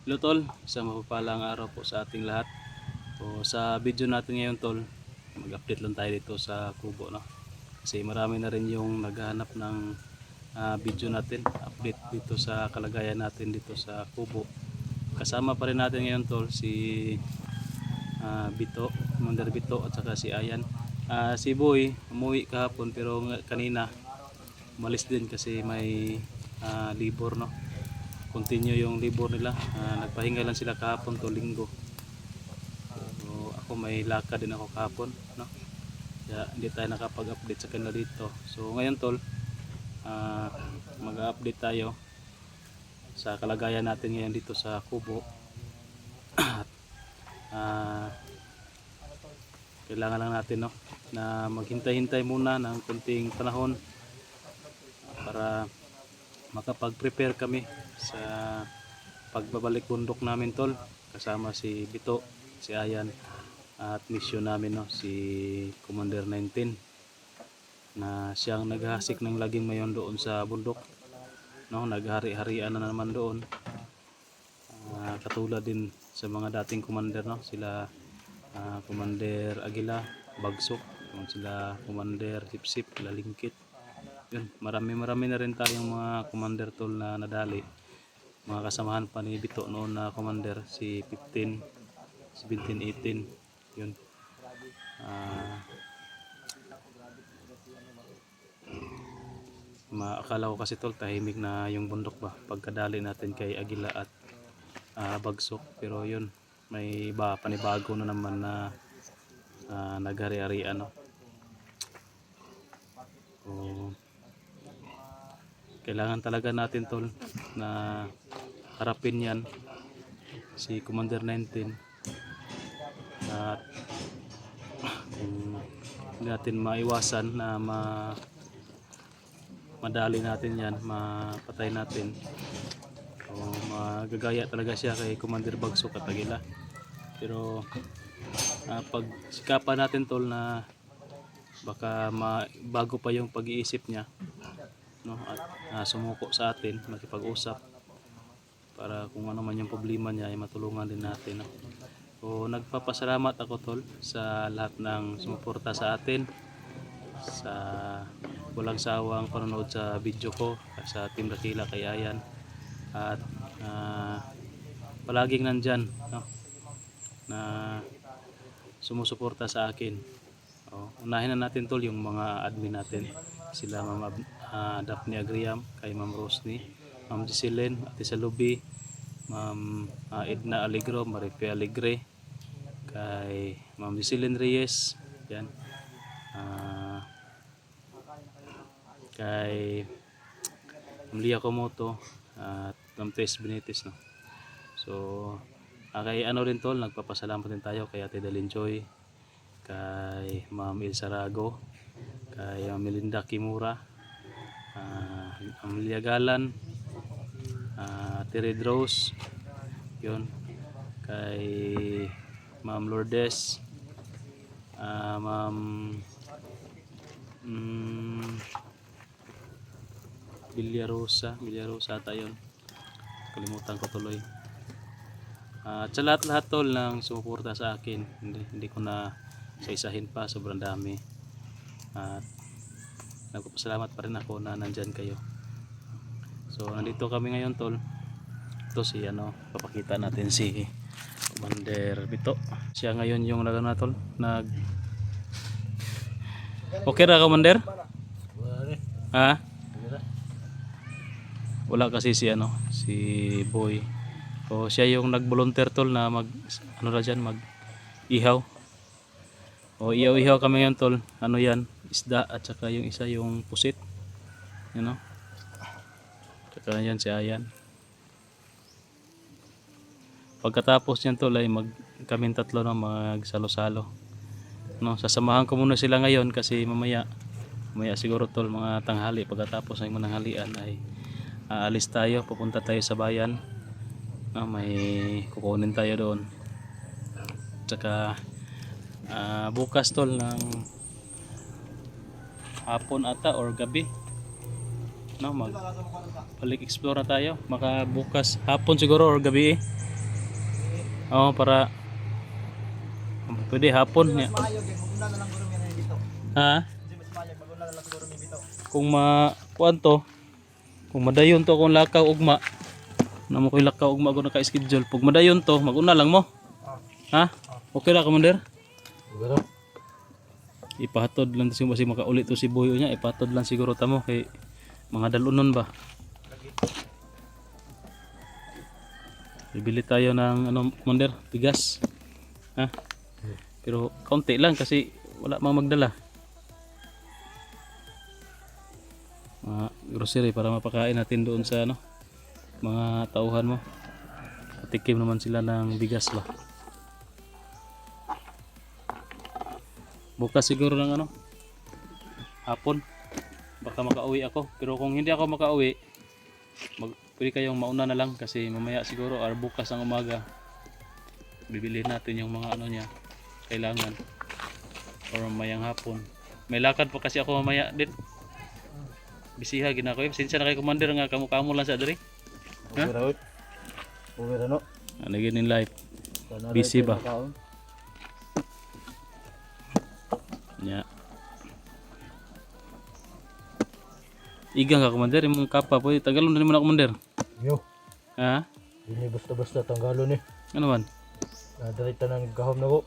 Hello tol, isang mapagpalang araw po sa ating lahat. So, sa video natin ngayon tol, mag-update lang tayo dito sa kubo, no? Kasi marami na rin yung naghahanap ng video natin, update dito sa kalagayan natin dito sa kubo. Kasama pa rin natin ngayon tol si Bito, Commander Bito at saka si Ayan. Si Boy umuwi kahapon pero kanina umalis din kasi may libor, no? Continue yung libor nila. Nagpahinga lang sila kahapon to linggo. So, ako may lakad din ako kahapon, no? Kaya hindi tayo nakapag-update sa kanila dito. So ngayon tol, mag-update tayo sa kalagayan natin ngayon dito sa kubo. uh, Kailangan lang natin, no, na maghintay-hintay muna ng konting panahon para makapag-prepare kami sa pagbabalik bundok namin tol, kasama si Bito, si Ayan at mission namin, no, si Commander 19 na siyang naghahasik ng laging mayon doon sa bundok, no, naghari-harian na naman doon. Katulad din sa mga dating commander, no, sila Commander Aguila, Bagsok, sila Commander Sipsip, Lalingkit. Yun, marami na rin tayong mga commander tol na nadali, mga kasamahan pa ni Bito noon na commander, si 15, 17, 18. Yun. Akala ko kasi tol tahimik na yung bundok ba pagkadali natin kay Aguila at Bagsok, pero yun, may panibago na naman na naghari-harian, no? So, kailangan talaga natin tol na harapin yan si Commander 19 at kung hindi natin maiwasan na madali natin yan, mapatay natin, o magagaya talaga siya kay Commander Bagsok at Aguila. Pero pag sikapan natin tol na baka bago pa yung pag-iisip niya, no, at sumuko sa atin, makipag-usap para kung ano man yung problema niya ay matulungan din natin, no? So nagpapasalamat ako tol sa lahat ng sumuporta sa atin, sa walang sawang panonood sa video ko, sa Team Dakila, kay Ayan, at palaging nandyan, no, na sumusuporta sa akin. Unahin na natin tol yung mga admin natin, sila Ma'am Daphne Agriam, kay Ma'am Rosny, Ma'am Giseline, Ate Salubi, Ma'am Edna Alegro, Marife Alegre, kay Ma'am Giseline Reyes, yan, kay Ma'am Lia Komoto at Ma'am Tess Benitez, no. So kay ano rin tol, nagpapasalamat din tayo kay Ate Dalinjoy, kay Ma'am Elsa Rago, kay Ma'am Melinda Kimura, Ma'am Lia Galan, Ate Red Rose, yun, kay Ma'am Lourdes, Ma'am Villarosa tayo, kalimutan ko tuloy. At sa lahat tol ng sumuporta sa akin, hindi ko na isa-isahin pa, sobrang dami. At nagpapasalamat pa rin ako na nandyan kayo. So nandito kami ngayon tol. Ito si papakita natin si Commander Bito. Siya ngayon yung tol, okay ra Commander? Ha? Wala kasi si Boy. So siya yung nag-volunteer tol na mag ihaw. Ihaw kami ngayon tol. Yan, isda at saka yung isa yung pusit. Yan, no? Saka yan si Ayan. Pagkatapos niyan tol ay kaming tatlo na magsalo-salo. No, sasamahan ko muna sila ngayon kasi mamaya siguro tol mga tanghali, pagkatapos ng mananghalian ay aalis tayo, pupunta tayo sa bayan. May kukunin tayo doon. Tsaka bukas tol ng hapon ata or gabi, no, balik explore na tayo, bukas hapon siguro or gabi Oo, para pwede hapon niya. Mayog eh, maguna na lang guro mi dito. Ha? Di mas mayog, maguna na lang siguro mi dito. Kung kuan to, kung madayon to kung lakaw ugma. Namo koy lakaw ugma ko naka-schedule. Pag madayon to, maguna lang mo. Ah. Ha? Okay ra, Commander? Siguro. Ipahatod lang si makaulit to si Boyo niya, ipahatod lang siguro tamo kay mga dalunon ba. Bibili tayo ng ano, Commander, bigas. Ha? Pero kaunti lang kasi wala mang magdala. Mga grocery para mapakain natin doon sa ano, mga tauhan mo. Patikim naman sila ng bigas ba. Bukas siguro ng ano, hapon baka makauwi ako, pero kung hindi ako makauwi pwede kayong mauna na lang kasi mamaya siguro or bukas ang umaga bibilihin natin yung mga ano niya kailangan or mamayang hapon. May lakad pa kasi ako mamaya din, bisiha ginako. Sinsya na kay Commander nga kamo lang sa diri. Ha? Uwi ra no. Ano in life, busy ba nya. Igang ka, Commander, yung kapa po, tagalon na naman ako, Commander. Yo. Ha? Dini basta-basta tanggalon eh. Ano man? Nadarita nang gahom na ko.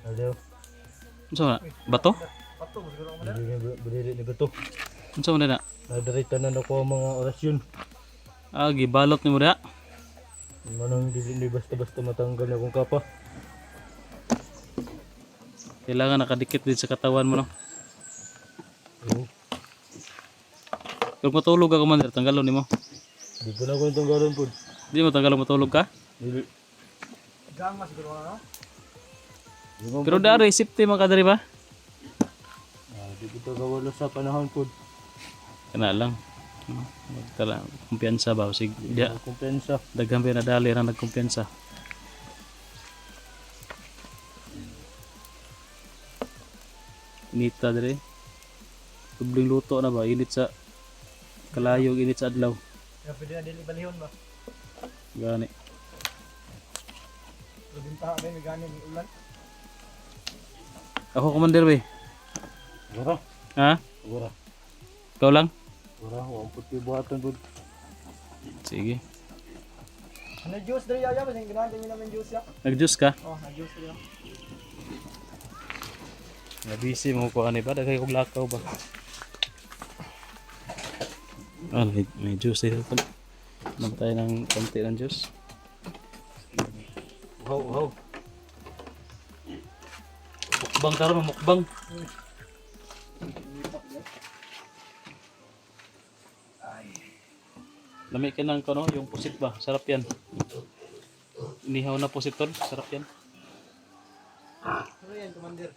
Adiyo. Ano na? Bato? Bato, budili ni bato. Ano na na? Nadarita na ako ang mga orasyon. Ah, gibalot ni mo na. Manang dili basta-basta matanggal na akong kapa. Kailangan nakadikit din sa katawan mo, no? Oo. Kung matulog ka, Commander, tanggalon ni mo. Di ko na ko yung tanggalon po. Di mo tanggalon matulog ka? Dili. Gang mas siguro na no? Pero dari, safety mga kadari ba? Di kita gawalo sa panahon po. Kana lang. Magtala, kumpiyansa ba? Sige, dia, Kumpensa. daghang pinadali ra nagkumpiyansa. Inita dire. Tubling luto na ba? Init sa kalayog, init sa adlaw. Ya pwede na dili balihon ba? Gani. Lubintaha ba may ganin ng ulan? Ako, Commander, be. Wala. Ha? Wala. Ikaw lang? Wala, wala puti buhatan po. Sige. Ano juice dali ya? Kasi ginahan din namin juice ya. Nag-juice ka? Oh, na juice dali. Busy mo ko ani ba? Dagay kog lakaw ba? Ah, may juice dito. Naman tayo ng konti ng juice. Wow. Mukbang karon, mukbang. Lami ka ng kano, yung pusit ba? Sarap yan. Inihaw na pusit tol, sarap yan. Ano yan, Commander?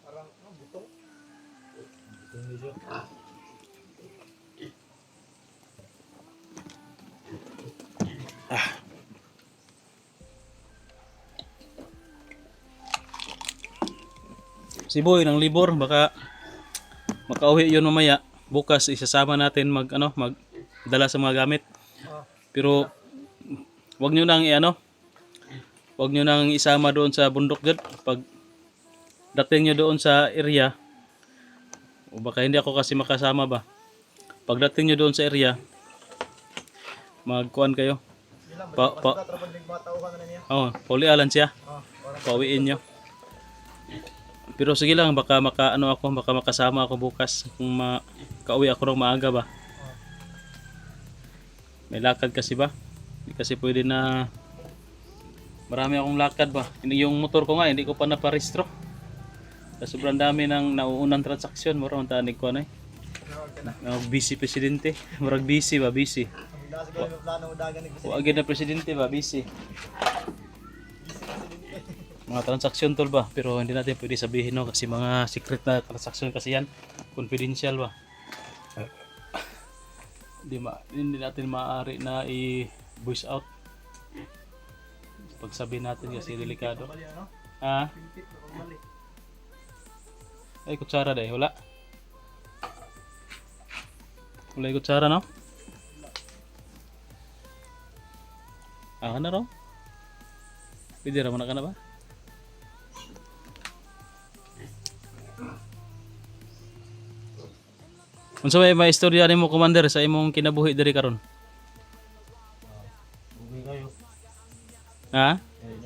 Parang, butong. Butong medyo. Si Boy ng libor, baka makauwi yun mamaya. Bukas isasama natin magdala sa mga gamit. Pero wag nyo nang wag nyo nang isama doon sa bundok dyan. Pag dating nyo doon sa area, o baka hindi ako kasi makasama ba. Pagdating nyo doon sa area, magkuhan kayo. Paulialan siya. Pauwiin nyo. Pero sige lang, baka makasama ako bukas kung makauwi ako ng maaga ba. May lakad kasi ba? Hindi kasi pwede na marami akong lakad ba. Yung motor ko nga hindi ko pa naparehistro. Sa sobrang dami ng nauunang transaksyon, murang tanig ko na eh. Busy presidente. Murag busy ba, busy. Wag na presidente ba, busy. Mga transaksyon tol ba, pero hindi natin pwede sabihin no kasi mga secret na transaksyon kasi yan, confidential ba. Hindi natin maaari na i-voice out pag sabihin natin kasi delikado. Ha? Ay kutsara dahil wala yung kutsara no. Ah, na raw? Pwede raw na ka na ba? Unsa may istorya nimo commander sa imong kinabuhi diri karon? Uwi kayo. Ha? Eh,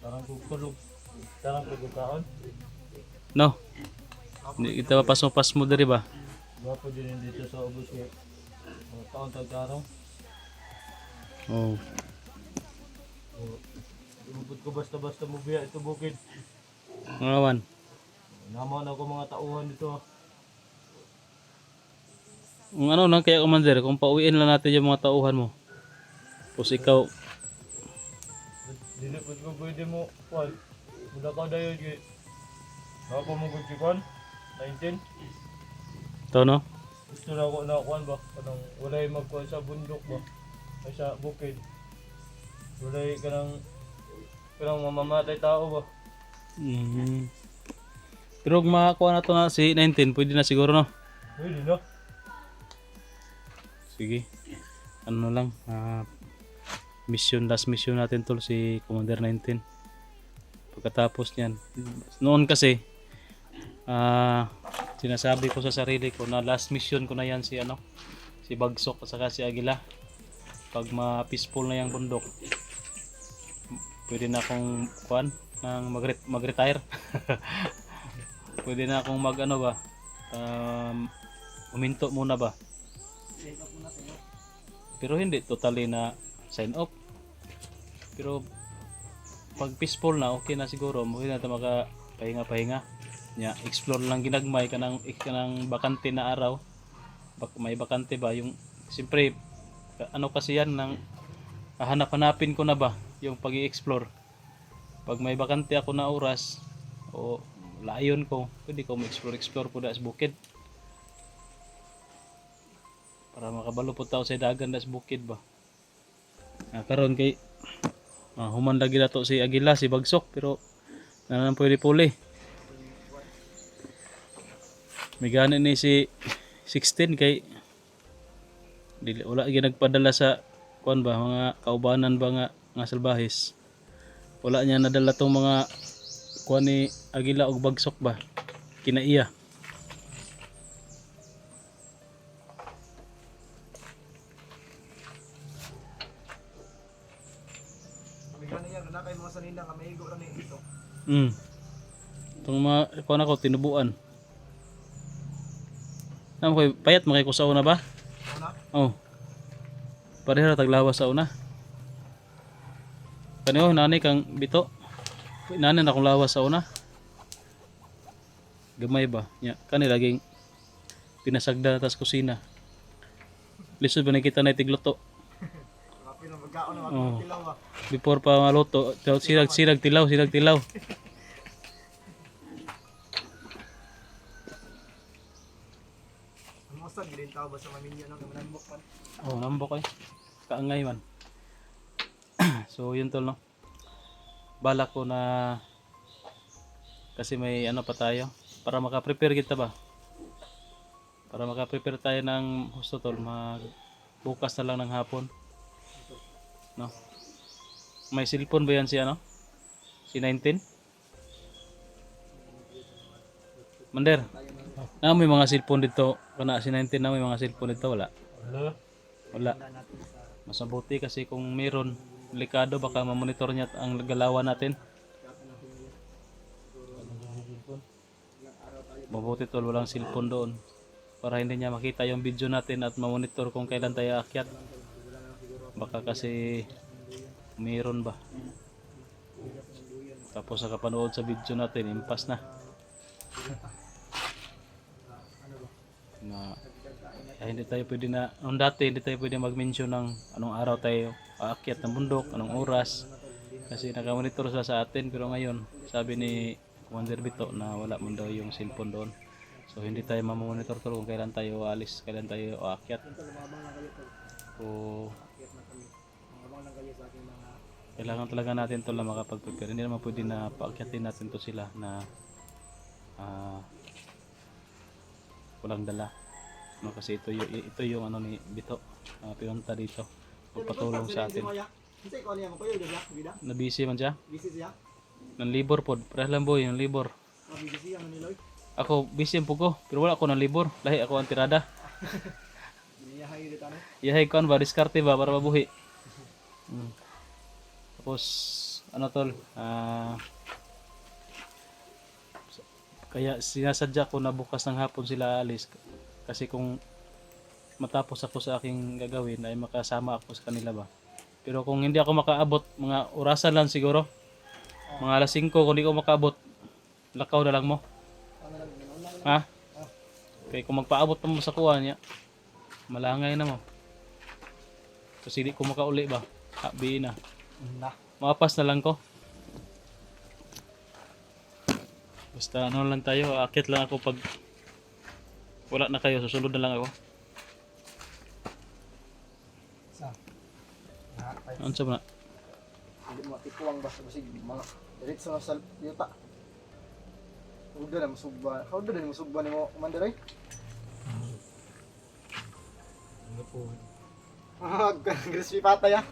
tarang kukulog. Tarang kukulog. No. Hindi kita papas mo diri ba? Gwapo din dito sa ubos kaya. Mga taon tagkaraw. Oh. Ibubot ko basta-basta mo biya ito bukid. Ngawan. Naman ako mga tauhan dito. Ang ano nang kaya commander kung pauwiin lang natin yung mga tauhan mo. Tapos ikaw Dili po ko pwede mo. Wal. Mula ka dayon kay. Ako mo gud 19. to no? Gusto na ako na kuan ba? Kanang walay magkuan sa bundok ba? Ay sa bukid. Walay kanang mamamatay tao ba? Mhm. Pero kung makakuha na to na si 19, pwede na siguro no? Pwede na. Sige. Ano lang, last mission natin tol si Commander 19. Pagkatapos niyan, noon kasi sinasabi ko sa sarili ko na last mission ko na yan si si Bagsok at saka si Agila. Pag ma-peaceful na yung bundok, pwede na akong mag-retire. Pwede na akong huminto muna ba. Pero hindi totally na sign off. Pero pag peaceful na, okay na siguro. Muli na ito makapahinga-pahinga. Explore lang ginagmay kanang bakante na araw. May bakante ba? Yung, siyempre, kasi yan, hanap-hanapin ko na ba yung pag-i-explore. Pag may bakante ako na oras, o layon ko, pwede ko ma-explore po sa bukid. Para makabalo po tao sa dagan das bukid ba. Karon kay human lagi na to si Agila, si Bagsok, pero nanan pwede puli. May gani ni si 16 kay wala gyud nagpadala sa kuan ba mga kaubanan ba nga salbahis. Wala niya nadala tong mga kuan ni Agila og Bagsok ba. Kinaiya. Bigyan niya na kay mga sanina ka maigo ra ni dito. Itong mga kuan ako tinubuan. Namo koy payat makay ko sa una ba? Una? Oh. Pareha taglawas sa una. Kaniyo nani kang bito. Nani na akong lawas sa una. Gamay ba? Kani laging pinasagda tas kusina. Lisod ba nakita na tigluto? Kapil na magkaon na Oh. tilaw ba. Before pa maluto, sirag tilaw. Ang usag gilin tao ba sa maminyo nang manambok man. Oh, nambok eh. Kaangay man. So yun tol no. Balak ko na kasi may pa tayo para maka-prepare kita ba. Para maka-prepare tayo ng gusto tol bukas na lang ng hapon. No. May cellphone ba yan si Si 19? Mander. Na may mga cellphone dito. Kana si 19 na may mga cellphone dito wala. Wala. Mas mabuti kasi kung meron delikado baka ma-monitor niya ang galawan natin. Mabuti tol walang cellphone doon para hindi niya makita yung video natin at ma-monitor kung kailan tayo aakyat. Baka kasi meron ba. Tapos sa kapanood sa video natin, impas na. Hindi tayo pwede dati hindi tayo pwede mag-mention ng anong araw tayo aakyat ng bundok, anong oras. Kasi nakamonitor sa atin pero ngayon, sabi ni Commander Bito na wala man daw yung cellphone doon. So hindi tayo mamonitor kung kailan tayo alis, kailan tayo aakyat. O kailangan talaga natin ito na makapag-prepare. Hindi naman pwede na paakyatin natin to sila na walang dala. Kasi ito yung ni Bito pinunta dito. magpatulong sa atin. Kasi ko niya mo kayo diba? Bida. Nabisi man siya. Busy siya. Nang libor pod. Parehas lang boy, nang libor. Busy siya man ni Lloyd. Ako busy po ko, pero wala ako nang libor. Lahi ako ang tirada. Niyahay dito ano. Yahay ko ba diskarte ba para mabuhi. Tapos ano tol, kaya sinasadya ko na bukas ng hapon sila alis kasi kung matapos ako sa aking gagawin ay makasama ako sa kanila ba. Pero kung hindi ako makaabot, mga orasan lang siguro. Mga alas 5 kung hindi ko makaabot, lakaw na lang mo. Ha? Kaya kung magpaabot pa mo sa kuha niya, malangay na mo. Kasi hindi ko makauli ba? Habi na. Mapas na lang ko. Basta ano lang tayo, akit lang ako pag wala na kayo, susunod na lang ako. Sa. Ano sa mga? Hindi mo tipuang basta basig mga diretso na sa yuta. Udah na musugba. How na musugba nimo Commander ay? Ano po? Crispy patay ah.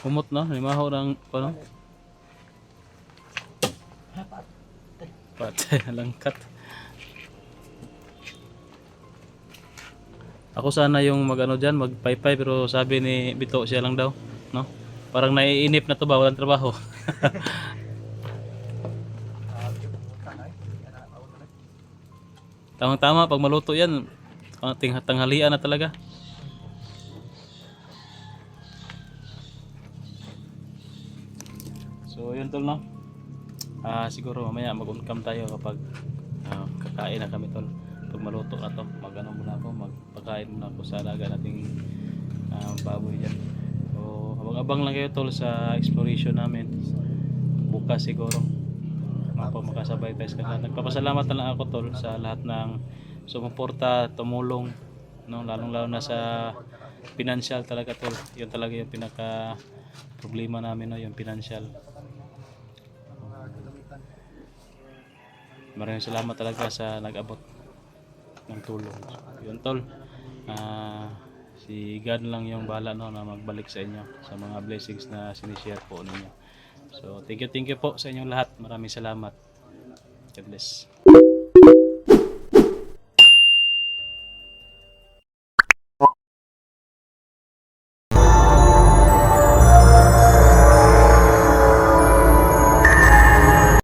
Kumot no, limaho ng ano? Patay langkat. Ako sana yung magano diyan, magpaypay pero sabi ni Bito siya lang daw, no? Parang naiinip na to ba, walang trabaho. Tamang-tama pag maluto yan, tanghalian na talaga. So yun tol no. Siguro mamaya mag-uncam tayo kapag kakain na kami tol. Pag maluto na to, mag-ano muna ako, magpakain muna ako sa alaga nating baboy dyan. So abang-abang lang kayo tol sa exploration namin. Bukas siguro. Makasabay tayo sa kanila. Nagpapasalamat na lang ako tol sa lahat ng sumuporta, tumulong, no, lalong-lalo na sa financial talaga tol. Yun talaga yung pinaka problema namin, no, yung financial. Maraming salamat talaga sa nag-abot ng tulong. Yun tol. Si God lang yung bahala no, na magbalik sa inyo sa mga blessings na sinishare po ninyo. So thank you po sa inyong lahat. Maraming salamat. God bless.